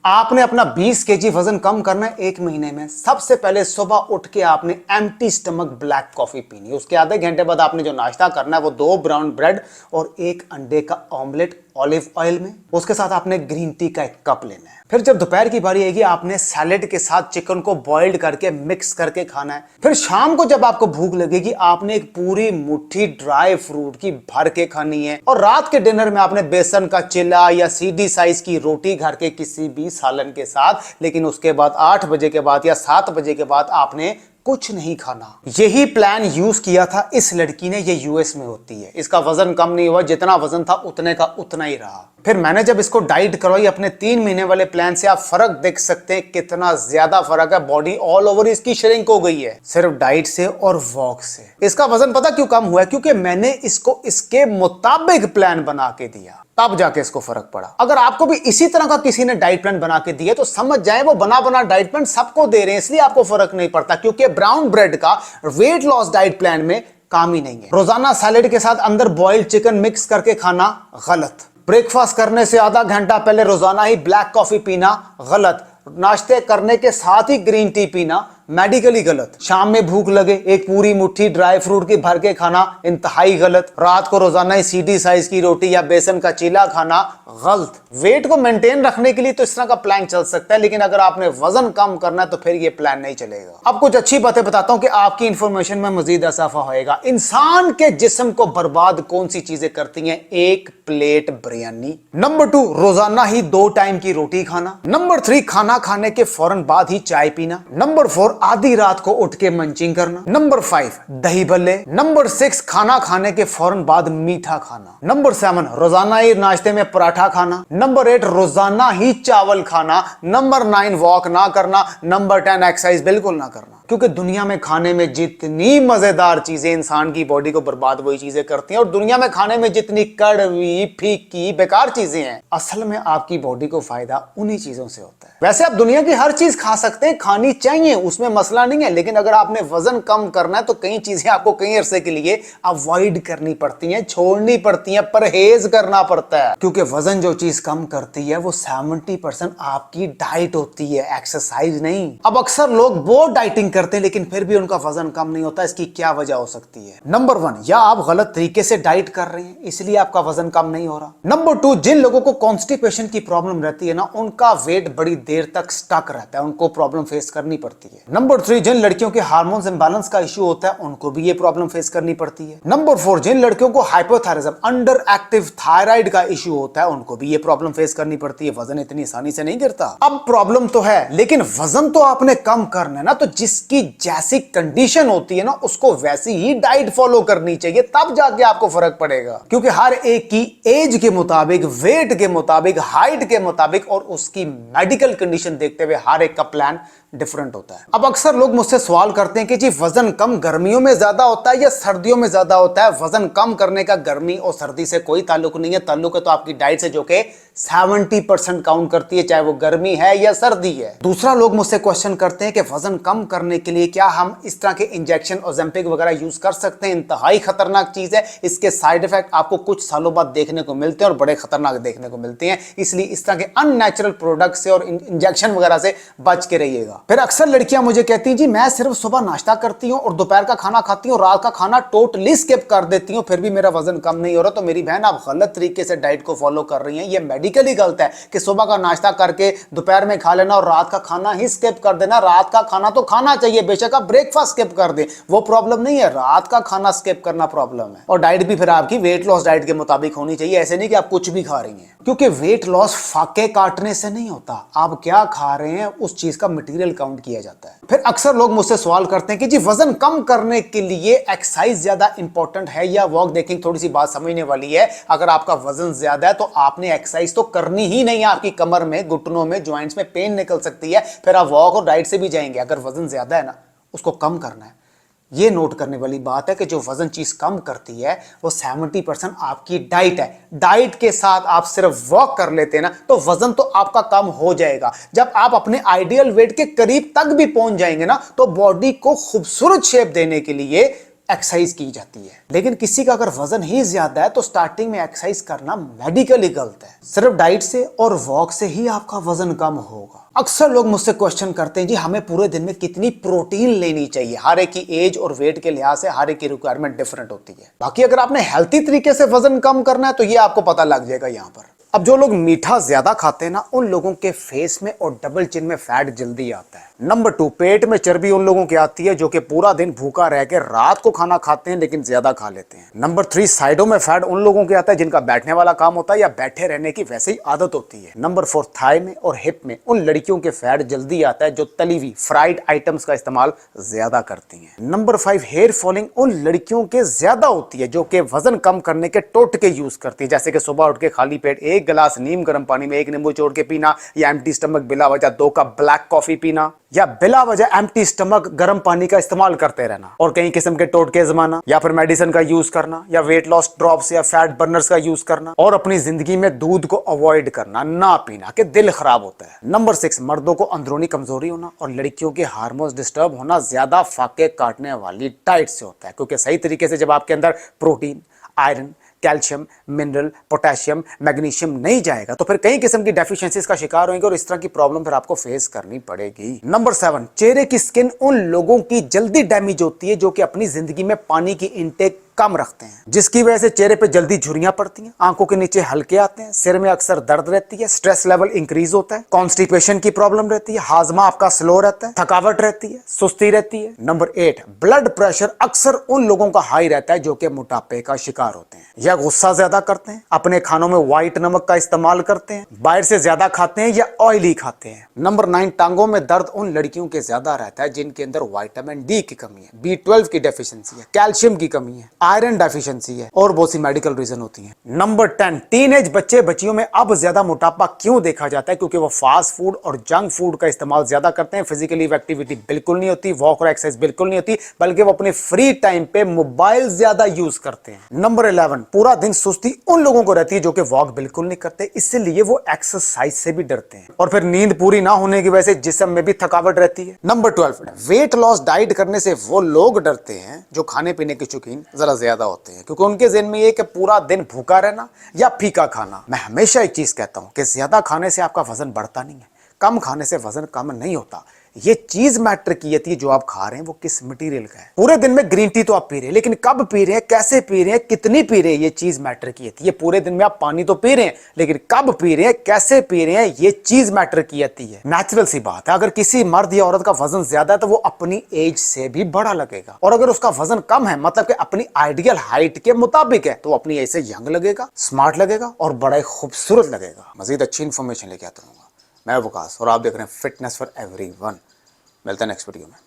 आपने अपना 20 केजी वजन कम करना है 1 महीने में। सबसे पहले सुबह उठ के आपने एम्प्टी स्टमक ब्लैक कॉफी पीनी है। उसके आधे घंटे बाद आपने जो नाश्ता करना है वो 2 ब्राउन ब्रेड और 1 अंडे का ऑमलेट ऑलिव ऑयल में। उसके साथ आपने ग्रीन टी का 1 कप लेना है। फिर जब दोपहर की बारी आएगी आपने सैलेड के साथ चिकन को बॉइल्ड करके मिक्स करके खाना है। फिर शाम को जब आपको भूख लगेगी आपने एक पूरी मुट्ठी ड्राई फ्रूट की भर के खानी है। और रात के डिनर में आपने बेसन का चिल्ला या सीधी साइज की रोटी घर के किसी भी सालन के साथ। लेकिन उसके बाद 8 बजे के बाद या 7 बजे के बाद आपने कुछ नहीं खाना। यही प्लान यूज किया था इस लड़की ने, ये यूएस में होती है। इसका वजन कम नहीं हुआ, जितना वजन था उतने का उतना ही रहा। फिर मैंने जब इसको डाइट करवाई अपने 3 महीने वाले प्लान से, आप फर्क देख सकते हैं कितना ज्यादा फर्क है। बॉडी ऑल ओवर इसकी श्रिंक हो गई है सिर्फ डाइट से और वॉक से। इसका वजन पता क्यों कम हुआ है? क्योंकि मैंने इसको इसके मुताबिक प्लान बना के दिया, तब जाके इसको फर्क पड़ा। अगर आपको भी इसी तरह का किसी ने डाइट प्लान बना के दिया तो समझ जाए वो बना डाइट प्लान सबको दे रहे हैं, इसलिए आपको फर्क नहीं पड़ता। क्योंकि ब्राउन ब्रेड का वेट लॉस डाइट प्लान में काम ही नहीं है। रोजाना सैलेड के साथ अंदर बॉइल्ड चिकन मिक्स करके खाना गलत। ब्रेकफास्ट करने से आधा घंटा पहले रोजाना ही ब्लैक कॉफी पीना गलत। नाश्ते करने के साथ ही ग्रीन टी पीना मेडिकली गलत। शाम में भूख लगे एक पूरी मुट्ठी ड्राई फ्रूट की भर के खाना इंतहाई गलत। रात को रोजाना ही सीधी साइज की रोटी या बेसन का चीला खाना गलत। वेट को मेंटेन रखने के लिए तो इस तरह का प्लान चल सकता है, लेकिन अगर आपने वजन कम करना है तो फिर ये प्लान नहीं चलेगा। अब कुछ अच्छी बातें बताता हूं कि आपकी इंफॉर्मेशन में मजीद इजाफा होएगा। इंसान के जिस्म को बर्बाद कौन सी चीजें करती हैं? 1 प्लेट बिरयानी। नंबर 2, रोजाना ही 2 टाइम की रोटी खाना। नंबर 3, खाना खाने के फौरन बाद ही चाय पीना। नंबर 4, आधी रात को उठ के मंचिंग करना। नंबर 5, दही भल्ले। नंबर 6, खाना खाने के फौरन बाद मीठा खाना। नंबर 7, रोजाना ही नाश्ते में पराठा खाना। नंबर 8, रोजाना ही चावल खाना। नंबर 9, वॉक ना करना। नंबर 10, एक्सरसाइज बिल्कुल ना करना। क्योंकि दुनिया में खाने में जितनी मजेदार चीजें इंसान की बॉडी को बर्बाद वही चीजें करती हैं, और दुनिया में खाने में जितनी कड़वी फीकी बेकार चीजें हैं, असल में आपकी बॉडी को फायदा उन्हीं चीजों से होता है। वैसे आप दुनिया की हर चीज खा सकते हैं, खानी चाहिए, उसमें मसला नहीं है। लेकिन अगर आपने वजन कम करना है तो कई चीजें आपको कई अरसे के लिए अवॉइड करनी पड़ती हैं, छोड़नी पड़ती हैं, परहेज करना पड़ता है। क्योंकि वजन जो चीज कम करती है वो 70% आपकी डाइट होती है, एक्सरसाइज नहीं। अब अक्सर लोग वो डाइटिंग करते हैं लेकिन फिर भी उनका वजन कम नहीं होता। इसकी क्या वजह हो सकती है? नंबर 1, या आप गलत तरीके से डाइट कर रहे हैं इसलिए आपका वजन कम नहीं हो रहा। नंबर 2, जिन लोगों को कॉन्स्टिपेशन की प्रॉब्लम रहती है ना, उनका वेट बड़ी देर तक स्टक रहता है, उनको प्रॉब्लम फेस करनी पड़ती है। नंबर 3, जिन लड़कियों के हार्मोन्स इंबैलेंस का इश्यू होता है उनको भी ये प्रॉब्लम फेस करनी पड़ती है। नंबर 4, जिन लड़कियों को हाइपोथायराइडिज्म अंडर एक्टिव थायराइड का इश्यू होता है उनको भी ये प्रॉब्लम फेस करनी पड़ती है। वजन इतनी आसानी से नहीं गिरता। अब प्रॉब्लम तो है लेकिन वजन तो आपने कम करना है ना, तो जिसकी जैसी कंडीशन होती है ना उसको वैसी ही डाइट फॉलो करनी चाहिए, तब जाके आपको फर्क पड़ेगा। क्योंकि हर एक की एज के मुताबिक, वेट के मुताबिक, हाइट के मुताबिक और उसकी मेडिकल कंडीशन देखते हुए हर एक का प्लान डिफरेंट होता है। अब अक्सर लोग मुझसे सवाल करते हैं कि जी वजन कम गर्मियों में ज्यादा होता है या सर्दियों में ज्यादा होता है? वजन कम करने का गर्मी और सर्दी से कोई ताल्लुक नहीं है। ताल्लुक है तो आपकी डाइट से, जो कि 70% काउंट करती है, चाहे वो गर्मी है या सर्दी है। दूसरा, लोग मुझसे क्वेश्चन करते हैं कि वजन कम करने के लिए क्या हम इस तरह के इंजेक्शन ओज़ेम्पिक वगैरह यूज कर सकते हैं? इंतहाई खतरनाक चीज है। इसके साइड इफेक्ट आपको कुछ सालों बाद देखने को मिलते हैं और बड़े खतरनाक देखने को मिलते हैं। इसलिए इस तरह के अननेचुरल प्रोडक्ट से और इंजेक्शन वगैरह से बच के रहिएगा। फिर अक्सर लड़कियां मुझे कहती हैं जी मैं सिर्फ सुबह नाश्ता करती हूं और दोपहर का खाना खाती हूं, रात का खाना टोटली स्किप कर देती हूं, फिर भी मेरा वजन कम नहीं हो रहा। तो मेरी बहन, आप गलत तरीके से डाइट को फॉलो कर रही हैं। ये मेडिकली गलत है कि सुबह का नाश्ता करके दोपहर में खा लेना और रात का खाना ही स्किप कर देना। रात का खाना तो खाना चाहिए, बेशक आप ब्रेकफास्ट स्किप कर दें, वो प्रॉब्लम नहीं है। रात का खाना स्किप करना प्रॉब्लम है। और डाइट भी फिर आपकी वेट लॉस डाइट के मुताबिक होनी चाहिए, ऐसे नहीं कि आप कुछ भी खा रही हैं। क्योंकि वेट लॉस फाके काटने से नहीं होता, आप क्या खा रहे हैं उस चीज का मटेरियल काउंट किया जाता है। फिर अक्सर लोग मुझसे सवाल करते हैं कि जी वजन कम करने के लिए एक्सरसाइज ज्यादा इंपॉर्टेंट है या वॉक? देखें, थोड़ी सी बात समझने वाली है। अगर आपका वजन ज्यादा है तो आपने एक्सरसाइज तो करनी ही नहीं है। आपकी कमर में, घुटनों में, जॉइंट्स में पेन निकल सकती है, फिर आप वॉक और डाइट से भी जाएंगे। अगर वजन ज्यादा है ना, उसको कम करना है। ये नोट करने वाली बात है कि जो वजन चीज कम करती है वो 70% आपकी डाइट है। डाइट के साथ आप सिर्फ वॉक कर लेते हैं ना, तो वजन तो आपका कम हो जाएगा। जब आप अपने आइडियल वेट के करीब तक भी पहुंच जाएंगे ना, तो बॉडी को खूबसूरत शेप देने के लिए एक्सरसाइज की जाती है। लेकिन किसी का अगर वजन ही ज्यादा है तो स्टार्टिंग में एक्सरसाइज करना मेडिकली गलत है। सिर्फ डाइट से और वॉक से ही आपका वजन कम होगा। अक्सर लोग मुझसे क्वेश्चन करते हैं जी हमें पूरे दिन में कितनी प्रोटीन लेनी चाहिए। हर एक की एज और वेट के लिहाज से हर एक की रिक्वायरमेंट डिफरेंट होती है। बाकी अगर आपने हेल्थी तरीके से वजन कम करना है तो ये आपको पता लग जाएगा यहाँ पर। अब जो लोग मीठा ज्यादा खाते हैं ना, उन लोगों के फेस में और डबल चिन में फैट जल्दी आता है। नंबर 2, पेट में चर्बी उन लोगों की आती है जो कि पूरा दिन भूखा रह के रात को खाना खाते हैं लेकिन ज्यादा खा लेते हैं। नंबर 3, साइडों में फैट उन लोगों के आता है जिनका बैठने वाला काम होता है या बैठे रहने की वैसे ही आदत होती है। नंबर 4, थाई में और हिप में उन लड़कियों के फैट जल्दी आता है जो तली हुई फ्राइड आइटम्स का इस्तेमाल ज्यादा करती हैं। नंबर 5, हेयर फॉलिंग उन लड़कियों के ज्यादा होती है जो कि वजन कम करने के टोटके यूज करती है, जैसे कि सुबह उठ के खाली पेट 1 गिलास नीम गर्म पानी में 1 नींबू छोड़ के पीना, या एम्प्टी स्टमक बिला वजह 2 कप ब्लैक कॉफी पीना, या बिला वजह एम्प्टी स्टमक गर्म पानी का इस्तेमाल करते रहना और कई किस्म के टोटके आजमाना, या फिर मेडिसिन का यूज करना, या वेट लॉस ड्रॉप्स या फैट बर्नर्स का यूज करना, और अपनी जिंदगी में दूध को अवॉइड करना, ना पीना कि दिल खराब होता है। नंबर 6, मर्दों को अंदरूनी कमजोरी होना और लड़कियों के हार्मोन्स डिस्टर्ब होना ज्यादा फाके काटने वाली डाइट से होता है, क्योंकि सही तरीके से जब आपके अंदर protein, iron, calcium, mineral, potassium, magnesium नहीं जाएगा तो फिर कई किस्म की डेफिशिएंसीज का शिकार होंगे और इस तरह की प्रॉब्लम फिर आपको फेस करनी पड़ेगी। नंबर 7, चेहरे की स्किन उन लोगों की जल्दी डैमेज होती है जो कि अपनी जिंदगी में पानी की इंटेक कम रखते हैं, जिसकी वजह से चेहरे पे जल्दी झुर्रियां पड़ती हैं, आंखों के नीचे हल्के आते हैं, सिर में अक्सर दर्द रहती है, स्ट्रेस लेवल इंक्रीज होता है, कॉन्स्टिपेशन की प्रॉब्लम रहती है, हाजमा आपका स्लो रहता है, थकावट रहती है, सुस्ती रहती है। नंबर 8, ब्लड प्रेशर अक्सर उन लोगों का हाई रहता है जो कि मोटापे का शिकार होते हैं, या गुस्सा ज्यादा करते हैं, अपने खानों में व्हाइट नमक का इस्तेमाल करते हैं, बाहर से ज्यादा खाते हैं या ऑयली खाते हैं। नंबर 9, टांगों में दर्द उन लड़कियों के ज्यादा रहता है जिनके अंदर विटामिन डी की कमी है, B12 की डेफिशिएंसी है, कैल्शियम की कमी है, आयरन डेफिशिएंसी है और बहुत सी मेडिकल रीजन होती हैं। नंबर 10, टीनेज बच्चे बच्चियों में अब ज्यादा मोटापा क्यों देखा जाता है? क्योंकि वो फास्ट फूड और जंक फूड का इस्तेमाल ज्यादा करते हैं, फिजिकली एक्टिविटी बिल्कुल नहीं होती, वॉक और एक्सरसाइज बिल्कुल नहीं होती, बल्कि वो अपने फ्री टाइम पे मोबाइल ज्यादा यूज करते हैं। नंबर 11, पूरा दिन सुस्ती उन लोगों को रहती है जो कि वॉक बिल्कुल नहीं करते, इसलिए वो एक्सरसाइज से भी डरते हैं और फिर नींद पूरी ना होने की वजह से जिस्म में भी थकावट रहती है। नंबर 12, वेट लॉस डाइट करने से वो लोग डरते हैं जो खाने पीने के शौकीन जरा ज्यादा होते हैं, क्योंकि उनके ज़हन में ये कि पूरा दिन भूखा रहना या फीका खाना। मैं हमेशा एक चीज कहता हूं कि ज्यादा खाने से आपका वजन बढ़ता नहीं है, कम खाने से वजन कम नहीं होता। ये चीज मैटर की है जो आप खा रहे हैं वो किस मटेरियल का है। पूरे दिन में ग्रीन टी तो आप पी रहे हैं, लेकिन कब पी रहे हैं, कैसे पी रहे हैं, कितनी पी रहे हैं, ये चीज मैटर की है। ये पूरे दिन में आप पानी तो पी रहे हैं, लेकिन कब पी रहे हैं, कैसे पी रहे हैं, ये चीज मैटर की है। नेचुरल सी बात है, अगर किसी मर्द या औरत का वजन ज्यादा है तो वो अपनी एज से भी बड़ा लगेगा, और अगर उसका वजन कम है, मतलब कि अपनी आइडियल हाइट के मुताबिक है, तो वो अपनी एज से यंग लगेगा, स्मार्ट लगेगा और बड़ा खूबसूरत लगेगा। मजीद अच्छी इंफॉर्मेशन लेके आता हूँ। मैं वकास और आप देख रहे हैं फिटनेस फॉर एवरीवन। मिलते हैं नेक्स्ट वीडियो में।